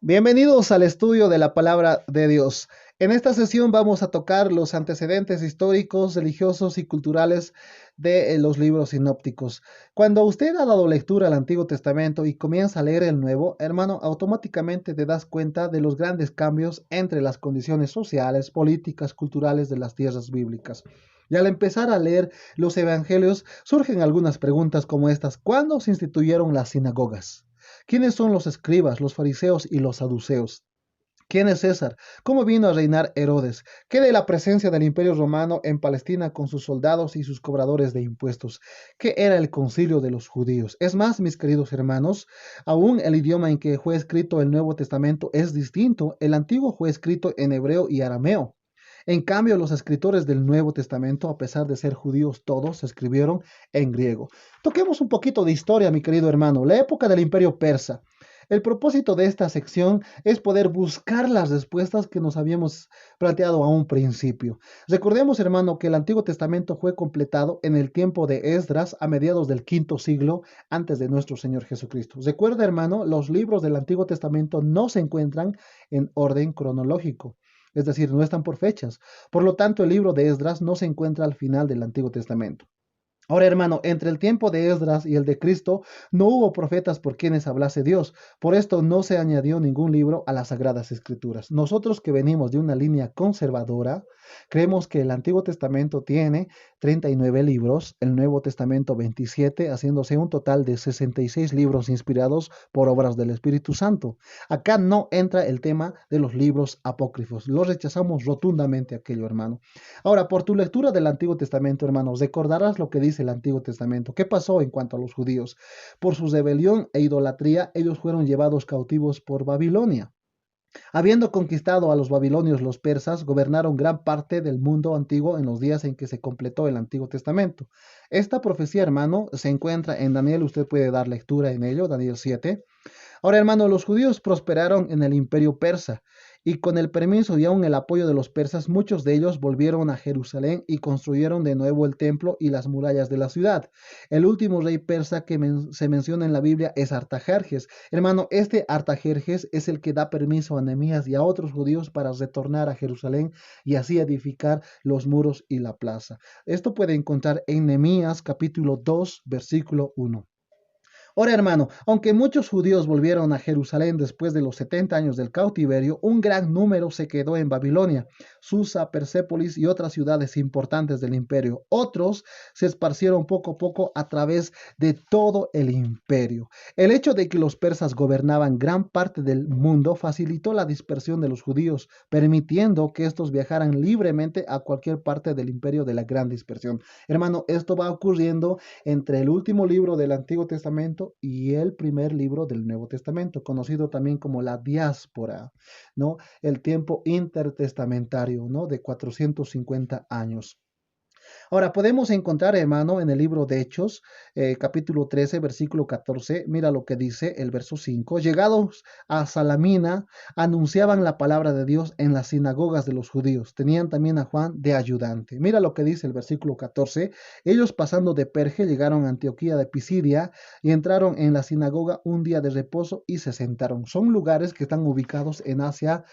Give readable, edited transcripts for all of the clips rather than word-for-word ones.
Bienvenidos al estudio de la palabra de Dios. En esta sesión vamos a tocar los antecedentes históricos, religiosos y culturales de los libros sinópticos. Cuando usted ha dado lectura al Antiguo Testamento y comienza a leer el Nuevo, hermano, automáticamente te das cuenta de los grandes cambios entre las condiciones sociales, políticas, culturales de las tierras bíblicas. Y al empezar a leer los evangelios, surgen algunas preguntas como estas. ¿Cuándo se instituyeron las sinagogas? ¿Quiénes son los escribas, los fariseos y los saduceos? ¿Quién es César? ¿Cómo vino a reinar Herodes? ¿Qué de la presencia del Imperio Romano en Palestina con sus soldados y sus cobradores de impuestos? ¿Qué era el concilio de los judíos? Es más, mis queridos hermanos, aún el idioma en que fue escrito el Nuevo Testamento es distinto. El antiguo fue escrito en hebreo y arameo. En cambio, los escritores del Nuevo Testamento, a pesar de ser judíos todos, escribieron en griego. Toquemos un poquito de historia, mi querido hermano. La época del Imperio Persa. El propósito de esta sección es poder buscar las respuestas que nos habíamos planteado a un principio. Recordemos, hermano, que el Antiguo Testamento fue completado en el tiempo de Esdras a mediados del quinto siglo antes de nuestro Señor Jesucristo. Recuerda, hermano, los libros del Antiguo Testamento no se encuentran en orden cronológico. Es decir, no están por fechas. Por lo tanto, el libro de Esdras no se encuentra al final del Antiguo Testamento. Ahora, hermano, entre el tiempo de Esdras y el de Cristo no hubo profetas por quienes hablase Dios. Por esto no se añadió ningún libro a las Sagradas Escrituras. Nosotros que venimos de una línea conservadora, creemos que el Antiguo Testamento tiene 39 libros, el Nuevo Testamento 27, haciéndose un total de 66 libros inspirados por obras del Espíritu Santo. Acá no entra el tema de los libros apócrifos. Los rechazamos rotundamente aquello, hermano. Ahora, por tu lectura del Antiguo Testamento, hermanos, recordarás lo que dice el Antiguo Testamento. ¿Qué pasó en cuanto a los judíos? Por su rebelión e idolatría, ellos fueron llevados cautivos por Babilonia. Habiendo conquistado a los babilonios, los persas gobernaron gran parte del mundo antiguo en los días en que se completó el Antiguo Testamento. Esta profecía, hermano, se encuentra en Daniel, usted puede dar lectura en ello, Daniel 7. Ahora, hermano, los judíos prosperaron en el imperio persa y con el permiso y aún el apoyo de los persas, muchos de ellos volvieron a Jerusalén y construyeron de nuevo el templo y las murallas de la ciudad. El último rey persa que se menciona en la Biblia es Artajerjes. Hermano, este Artajerjes es el que da permiso a Nehemías y a otros judíos para retornar a Jerusalén y así edificar los muros y la plaza. Esto puede encontrar en Nehemías capítulo 2, versículo 1. Ahora, hermano, aunque muchos judíos volvieron a Jerusalén después de los 70 años del cautiverio, un gran número se quedó en Babilonia, Susa, Persépolis y otras ciudades importantes del imperio. Otros se esparcieron poco a poco a través de todo el imperio. El hecho de que los persas gobernaban gran parte del mundo facilitó la dispersión de los judíos, permitiendo que estos viajaran libremente a cualquier parte del imperio de la gran dispersión. Hermano, esto va ocurriendo entre el último libro del Antiguo Testamento y el primer libro del Nuevo Testamento, conocido también como la diáspora, ¿no? El tiempo intertestamentario, ¿no? De 450 años. Ahora, podemos encontrar, hermano, en el libro de Hechos, capítulo 13, versículo 14, mira lo que dice el verso 5. Llegados a Salamina, anunciaban la palabra de Dios en las sinagogas de los judíos. Tenían también a Juan de ayudante. Mira lo que dice el versículo 14. Ellos pasando de Perge llegaron a Antioquía de Pisidia y entraron en la sinagoga un día de reposo y se sentaron. Son lugares que están ubicados en Asia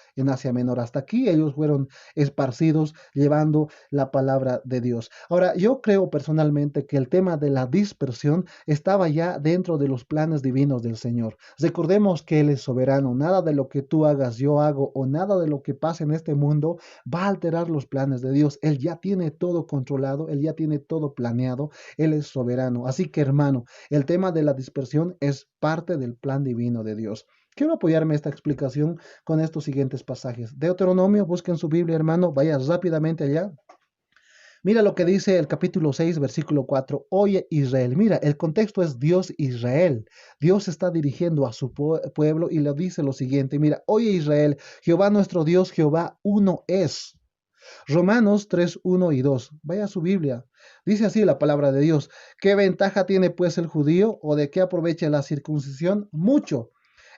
Menor. Hasta aquí ellos fueron esparcidos llevando la palabra de Dios. Ahora, yo creo personalmente que el tema de la dispersión estaba ya dentro de los planes divinos del Señor. Recordemos que Él es soberano. Nada de lo que tú hagas, yo hago, o nada de lo que pase en este mundo va a alterar los planes de Dios. Él ya tiene todo controlado, Él ya tiene todo planeado, Él es soberano. Así que, hermano, el tema de la dispersión es parte del plan divino de Dios. Quiero apoyarme esta explicación con estos siguientes pasajes. Deuteronomio, busquen su Biblia, hermano, vaya rápidamente allá. Mira lo que dice el capítulo 6, versículo 4. Oye Israel, mira, el contexto es Dios Israel. Dios está dirigiendo a su pueblo y le dice lo siguiente, mira, oye Israel, Jehová nuestro Dios, Jehová uno es. Romanos 3, 1 y 2. Vaya a su Biblia. Dice así la palabra de Dios. ¿Qué ventaja tiene pues el judío o de qué aprovecha la circuncisión? Mucho.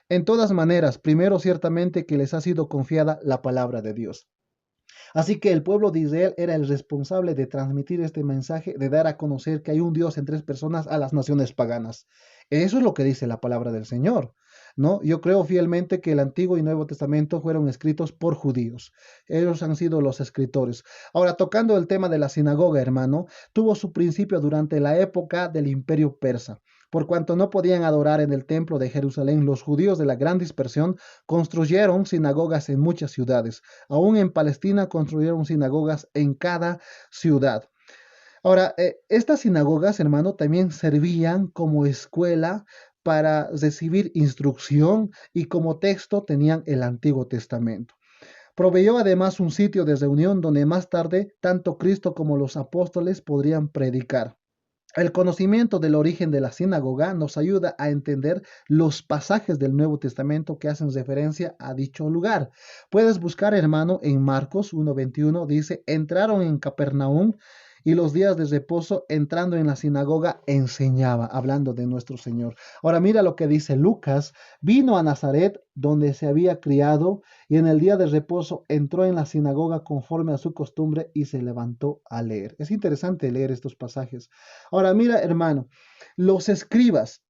En todas maneras, primero ciertamente que les ha sido confiada la palabra de Dios. Así que el pueblo de Israel era el responsable de transmitir este mensaje, de dar a conocer que hay un Dios en tres personas a las naciones paganas. Eso es lo que dice la palabra del Señor. ¿no? Yo creo fielmente que el Antiguo y Nuevo Testamento fueron escritos por judíos. Ellos han sido los escritores. Ahora, tocando el tema de la sinagoga, hermano, tuvo su principio durante la época del Imperio Persa. Por cuanto no podían adorar en el templo de Jerusalén, los judíos de la gran dispersión construyeron sinagogas en muchas ciudades. Aún en Palestina construyeron sinagogas en cada ciudad. Ahora, estas sinagogas, hermano, también servían como escuela para recibir instrucción y como texto tenían el Antiguo Testamento. Proveyó además un sitio de reunión donde más tarde tanto Cristo como los apóstoles podrían predicar. El conocimiento del origen de la sinagoga nos ayuda a entender los pasajes del Nuevo Testamento que hacen referencia a dicho lugar. Puedes buscar, hermano, en Marcos 1:21, dice, entraron en Capernaum y los días de reposo, entrando en la sinagoga, enseñaba, hablando de nuestro Señor. Ahora mira lo que dice Lucas, vino a Nazaret, donde se había criado, y en el día de reposo entró en la sinagoga conforme a su costumbre y se levantó a leer. Es interesante leer estos pasajes. Ahora mira, hermano, los escribas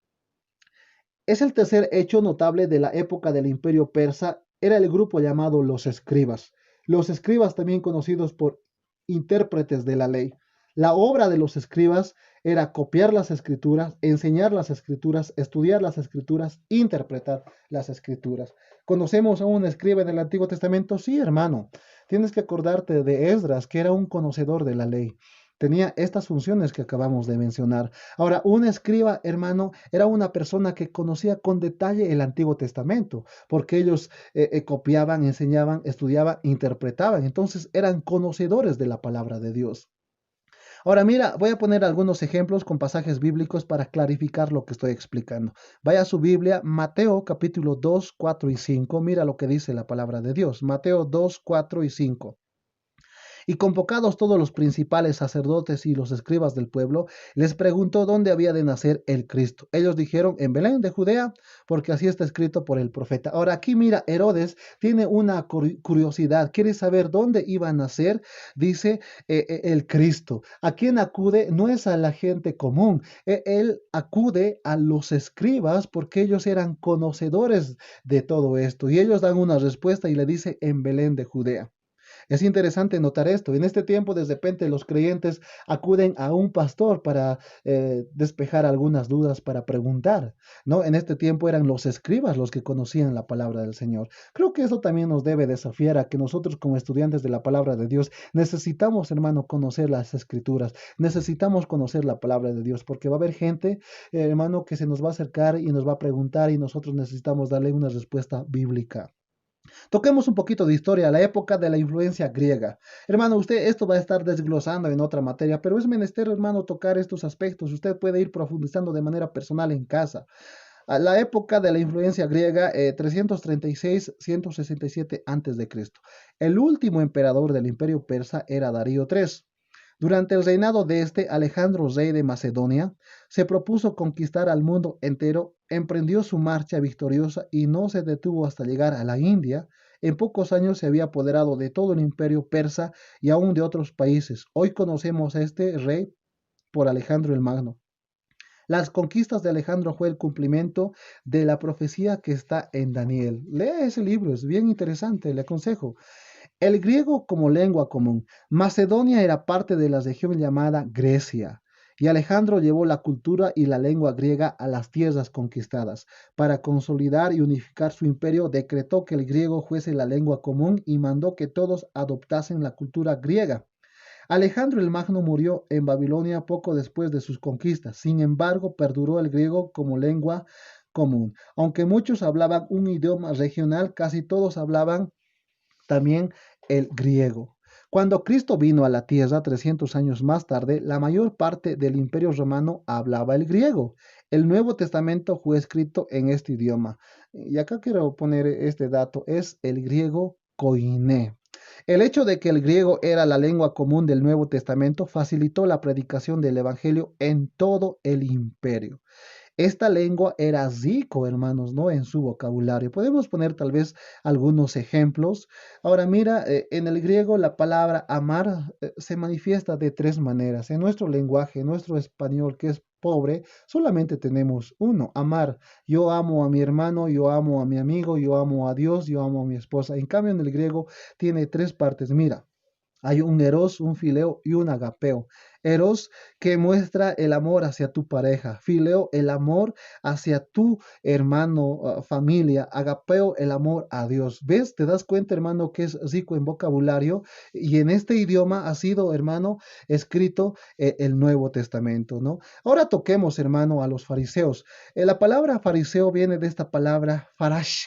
es el tercer hecho notable de la época del Imperio Persa, era el grupo llamado los escribas. Los escribas, también conocidos por intérpretes de la ley. La obra de los escribas era copiar las escrituras, enseñar las escrituras, estudiar las escrituras, interpretar las escrituras. ¿Conocemos a un escriba en el Antiguo Testamento? Sí, hermano. Tienes que acordarte de Esdras, que era un conocedor de la ley. Tenía estas funciones que acabamos de mencionar. Ahora, un escriba, hermano, era una persona que conocía con detalle el Antiguo Testamento, porque ellos copiaban, enseñaban, estudiaban, interpretaban. Entonces, eran conocedores de la palabra de Dios. Ahora mira, voy a poner algunos ejemplos con pasajes bíblicos para clarificar lo que estoy explicando. Vaya a su Biblia, Mateo capítulo 2, 4 y 5. Mira lo que dice la palabra de Dios. Mateo 2, 4 y 5. Y convocados todos los principales sacerdotes y los escribas del pueblo, les preguntó dónde había de nacer el Cristo. Ellos dijeron, en Belén de Judea, porque así está escrito por el profeta. Ahora aquí mira, Herodes tiene una curiosidad, quiere saber dónde iba a nacer, dice el Cristo. ¿A quién acude? No es a la gente común, él acude a los escribas porque ellos eran conocedores de todo esto. Y ellos dan una respuesta y le dice, en Belén de Judea. Es interesante notar esto. En este tiempo, de repente, los creyentes acuden a un pastor para despejar algunas dudas, para preguntar, ¿no? En este tiempo eran los escribas los que conocían la palabra del Señor. Creo que eso también nos debe desafiar a que nosotros, como estudiantes de la palabra de Dios, necesitamos, hermano, conocer las escrituras, necesitamos conocer la palabra de Dios, porque va a haber gente, hermano, que se nos va a acercar y nos va a preguntar y nosotros necesitamos darle una respuesta bíblica. Toquemos un poquito de historia, la época de la influencia griega. Hermano, usted esto va a estar desglosando en otra materia, pero es menester, hermano, tocar estos aspectos. Usted puede ir profundizando de manera personal en casa. A la época de la influencia griega, 336-167 a.C. El último emperador del imperio persa era Darío III. Durante el reinado de este, Alejandro, rey de Macedonia, se propuso conquistar al mundo entero, emprendió su marcha victoriosa y no se detuvo hasta llegar a la India. En pocos años se había apoderado de todo el imperio persa y aún de otros países. Hoy conocemos a este rey por Alejandro el Magno. Las conquistas de Alejandro fue el cumplimiento de la profecía que está en Daniel. Lea ese libro, es bien interesante, le aconsejo. El griego como lengua común. Macedonia era parte de la región llamada Grecia, y Alejandro llevó la cultura y la lengua griega a las tierras conquistadas. Para consolidar y unificar su imperio, decretó que el griego fuese la lengua común y mandó que todos adoptasen la cultura griega. Alejandro el Magno murió en Babilonia poco después de sus conquistas. Sin embargo, perduró el griego como lengua común. Aunque muchos hablaban un idioma regional, casi todos hablaban también el griego. Cuando Cristo vino a la tierra 300 años más tarde, la mayor parte del imperio romano hablaba el griego. El Nuevo Testamento fue escrito en este idioma. Y acá quiero poner este dato, es el griego koiné. El hecho de que el griego era la lengua común del Nuevo Testamento facilitó la predicación del Evangelio en todo el imperio. Esta lengua era rico, hermanos, ¿no? En su vocabulario. Podemos poner tal vez algunos ejemplos. Ahora mira, en el griego la palabra amar se manifiesta de tres maneras. En nuestro lenguaje, en nuestro español, que es pobre, solamente tenemos uno, amar. Yo amo a mi hermano, yo amo a mi amigo, yo amo a Dios, yo amo a mi esposa. En cambio, en el griego tiene tres partes. Mira. Hay un eros, un fileo y un agapeo. Eros que muestra el amor hacia tu pareja. Fileo, el amor hacia tu hermano, familia. Agapeo, el amor a Dios. ¿Ves? ¿Te das cuenta, hermano, que es rico en vocabulario? Y en este idioma ha sido, hermano, escrito el Nuevo Testamento, ¿no? Ahora toquemos, hermano, a los fariseos. La palabra fariseo viene de esta palabra farash,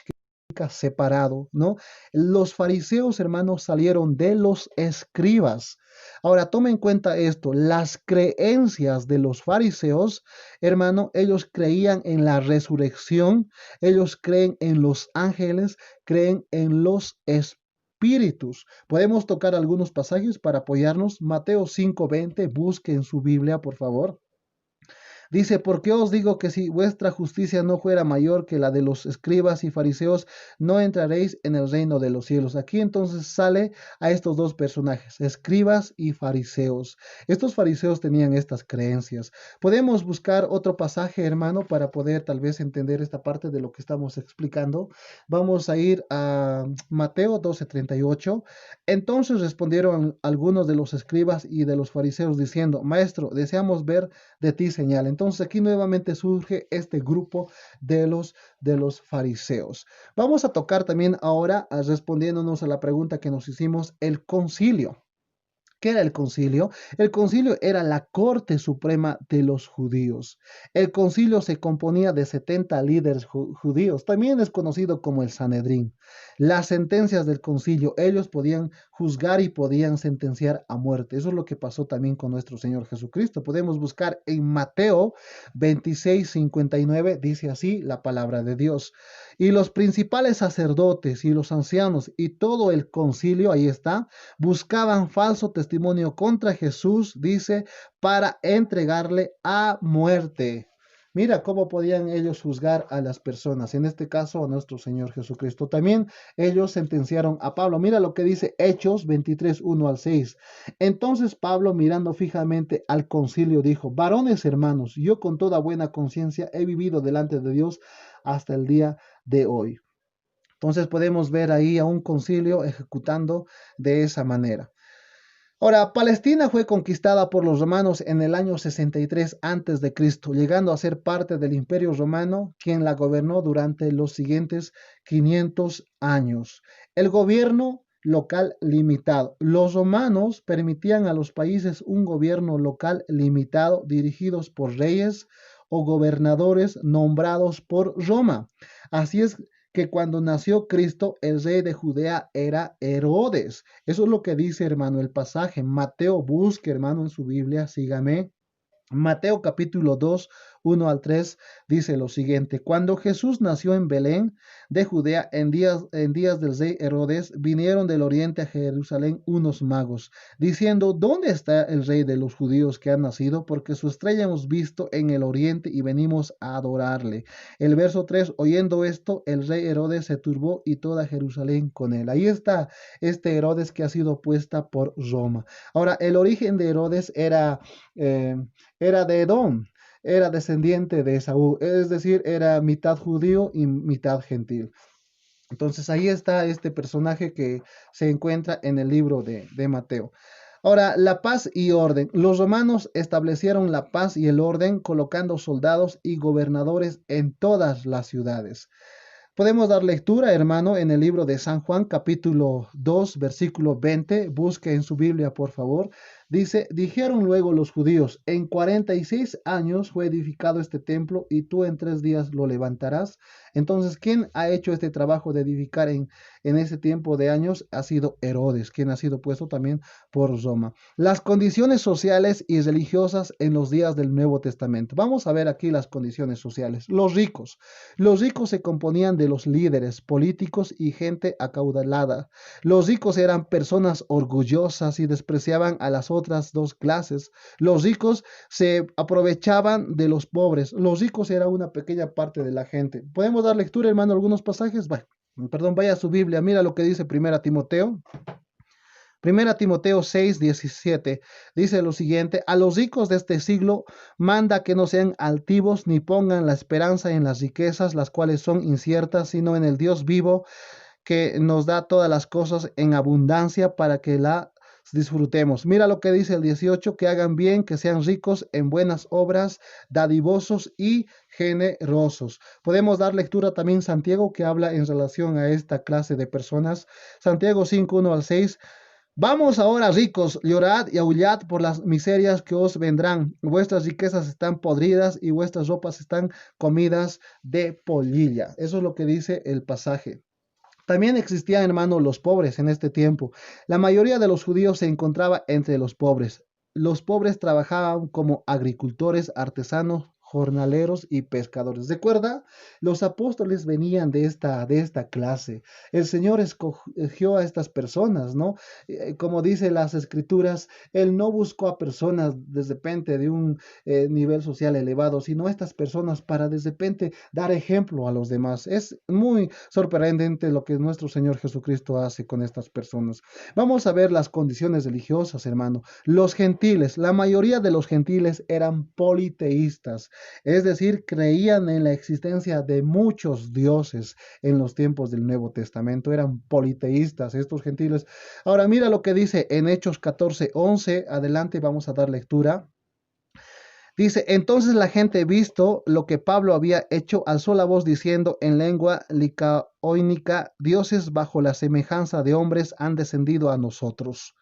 separado, ¿no? Los fariseos, hermanos, salieron de los escribas. Ahora, toma en cuenta esto, las creencias de los fariseos, hermano, ellos creían en la resurrección, ellos creen en los ángeles, creen en los espíritus. Podemos tocar algunos pasajes para apoyarnos. Mateo 5:20, busque en su Biblia, por favor. Dice, porque os digo que si vuestra justicia no fuera mayor que la de los escribas y fariseos, no entraréis en el reino de los cielos. Aquí entonces sale a estos dos personajes, escribas y fariseos. Estos fariseos tenían estas creencias. Podemos buscar otro pasaje, hermano, para poder tal vez entender esta parte de lo que estamos explicando. Vamos a ir a Mateo 12:38. Entonces respondieron algunos de los escribas y de los fariseos diciendo, Maestro, deseamos ver de ti señal. Entonces aquí nuevamente surge este grupo de los fariseos. Vamos a tocar también ahora, respondiéndonos a la pregunta que nos hicimos, el concilio. ¿Qué era el concilio? El concilio era la corte suprema de los judíos. El concilio se componía de 70 líderes judíos. También es conocido como el Sanedrín. Las sentencias del concilio, ellos podían juzgar y podían sentenciar a muerte. Eso es lo que pasó también con nuestro Señor Jesucristo. Podemos buscar en Mateo 26:59, dice así la palabra de Dios. Y los principales sacerdotes y los ancianos y todo el concilio, ahí está, buscaban falso testimonio contra Jesús, dice, para entregarle a muerte. Mira cómo podían ellos juzgar a las personas, en este caso a nuestro Señor Jesucristo. También ellos sentenciaron a Pablo. Mira lo que dice Hechos 23:1 al 6. Entonces Pablo, mirando fijamente al concilio, dijo, varones hermanos, yo con toda buena conciencia he vivido delante de Dios hasta el día de hoy. Entonces podemos ver ahí a un concilio ejecutando de esa manera. Ahora, Palestina fue conquistada por los romanos en el año 63 antes de Cristo, llegando a ser parte del Imperio Romano, quien la gobernó durante los siguientes 500 años. El gobierno local limitado. Los romanos permitían a los países un gobierno local limitado dirigidos por reyes o gobernadores nombrados por Roma. Así es que cuando nació Cristo, el rey de Judea era Herodes. Eso es lo que dice, hermano, el pasaje. Mateo, busque, hermano, en su Biblia, sígame. Mateo capítulo 2, 1 al 3 dice lo siguiente, cuando Jesús nació en Belén de Judea en días del rey Herodes, vinieron del oriente a Jerusalén unos magos, diciendo, ¿dónde está el rey de los judíos que ha nacido? Porque su estrella hemos visto en el oriente y venimos a adorarle. El verso 3, oyendo esto, el rey Herodes se turbó y toda Jerusalén con él. Ahí está este Herodes que ha sido puesta por Roma. Ahora, el origen de Herodes era de Edom, era descendiente de Esaú, es decir, era mitad judío y mitad gentil. Entonces ahí está este personaje que se encuentra en el libro de Mateo. Ahora, la paz y orden. Los romanos establecieron la paz y el orden colocando soldados y gobernadores en todas las ciudades. Podemos dar lectura, hermano, en el libro de San Juan, capítulo 2, versículo 20. Busque en su Biblia, por favor. Dice, dijeron luego los judíos, en 46 años fue edificado este templo y tú en 3 días lo levantarás. Entonces, ¿quién ha hecho este trabajo de edificar en ese tiempo de años? Ha sido Herodes, quien ha sido puesto también por Roma. Las condiciones sociales y religiosas en los días del Nuevo Testamento. Vamos a ver aquí las condiciones sociales. Los ricos. Los ricos se componían de los líderes políticos y gente acaudalada. Los ricos eran personas orgullosas y despreciaban a las otras dos clases. Los ricos se aprovechaban de los pobres. Los ricos era una pequeña parte de la gente. ¿Podemos dar lectura, hermano, algunos pasajes? Perdón, vaya a su Biblia. Mira lo que dice 1 Timoteo. Primera Timoteo 6:17 dice lo siguiente: a los ricos de este siglo manda que no sean altivos ni pongan la esperanza en las riquezas, las cuales son inciertas, sino en el Dios vivo que nos da todas las cosas en abundancia para que la disfrutemos. Mira lo que dice el 18, que hagan bien, que sean ricos en buenas obras, dadivosos y generosos. Podemos dar lectura también Santiago, que habla en relación a esta clase de personas. Santiago 5:1 al 6. Vamos ahora, ricos, llorad y aullad por las miserias que os vendrán. Vuestras riquezas están podridas y vuestras ropas están comidas de polilla. Eso es lo que dice el pasaje. También existían, hermano, los pobres en este tiempo. La mayoría de los judíos se encontraba entre los pobres. Los pobres trabajaban como agricultores, artesanos, jornaleros y pescadores. Recuerda, los apóstoles venían de esta clase. El Señor escogió a estas personas, ¿no? Como dice las escrituras, Él no buscó a personas de repente de un nivel social elevado, sino a estas personas para de repente dar ejemplo a los demás. Es muy sorprendente lo que nuestro Señor Jesucristo hace con estas personas. Vamos a ver las condiciones religiosas, hermano. Los gentiles, la mayoría de los gentiles eran politeístas, es decir, creían en la existencia de muchos dioses en los tiempos del Nuevo Testamento. Eran politeístas estos gentiles. Ahora mira lo que dice en Hechos 14:11. Adelante, vamos a dar lectura. Dice, entonces la gente, visto lo que Pablo había hecho, alzó la voz diciendo en lengua licaónica, dioses bajo la semejanza de hombres han descendido a nosotros.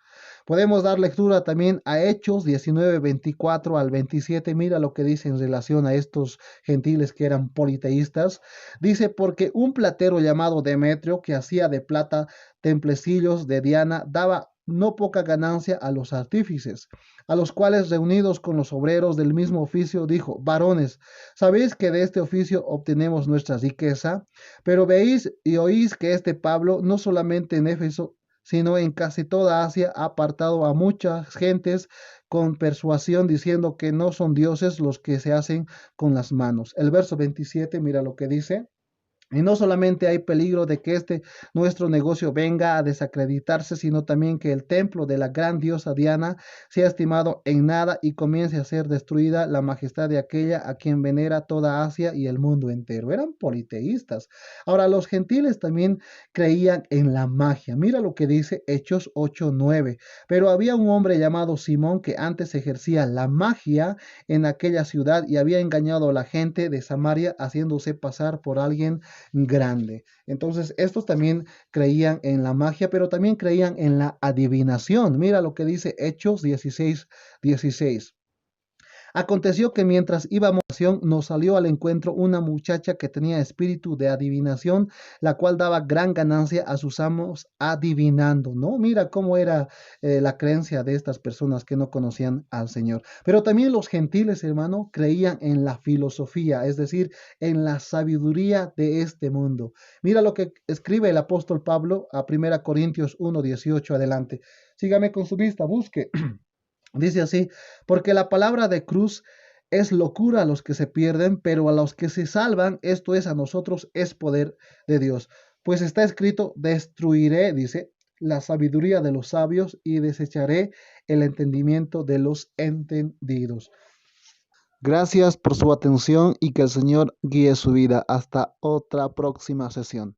Podemos dar lectura también a Hechos 19:24 al 27. Mira lo que dice en relación a estos gentiles que eran politeístas. Dice, porque un platero llamado Demetrio, que hacía de plata templecillos de Diana, daba no poca ganancia a los artífices, a los cuales reunidos con los obreros del mismo oficio, dijo, varones, ¿sabéis que de este oficio obtenemos nuestra riqueza? Pero veis y oís que este Pablo, no solamente en Éfeso, sino en casi toda Asia, ha apartado a muchas gentes con persuasión, diciendo que no son dioses los que se hacen con las manos. El verso 27, mira lo que dice. Y no solamente hay peligro de que nuestro negocio venga a desacreditarse, sino también que el templo de la gran diosa Diana sea estimado en nada y comience a ser destruida la majestad de aquella a quien venera toda Asia y el mundo entero. Eran politeístas. Ahora, los gentiles también creían en la magia. Mira lo que dice Hechos 8:9. Pero había un hombre llamado Simón que antes ejercía la magia en aquella ciudad y había engañado a la gente de Samaria haciéndose pasar por alguien grande. Entonces, estos también creían en la magia, pero también creían en la adivinación. Mira lo que dice Hechos 16:16. Aconteció que mientras íbamos, nos salió al encuentro una muchacha que tenía espíritu de adivinación, la cual daba gran ganancia a sus amos adivinando, ¿no? Mira cómo era la creencia de estas personas que no conocían al Señor. Pero también los gentiles, hermano, creían en la filosofía, es decir, en la sabiduría de este mundo. Mira lo que escribe el apóstol Pablo a 1 Corintios 1:18 adelante. Sígame con su vista, busque. Dice así, porque la palabra de cruz es locura a los que se pierden, pero a los que se salvan, esto es a nosotros, es poder de Dios. Pues está escrito, destruiré, dice, la sabiduría de los sabios y desecharé el entendimiento de los entendidos. Gracias por su atención y que el Señor guíe su vida. Hasta otra próxima sesión.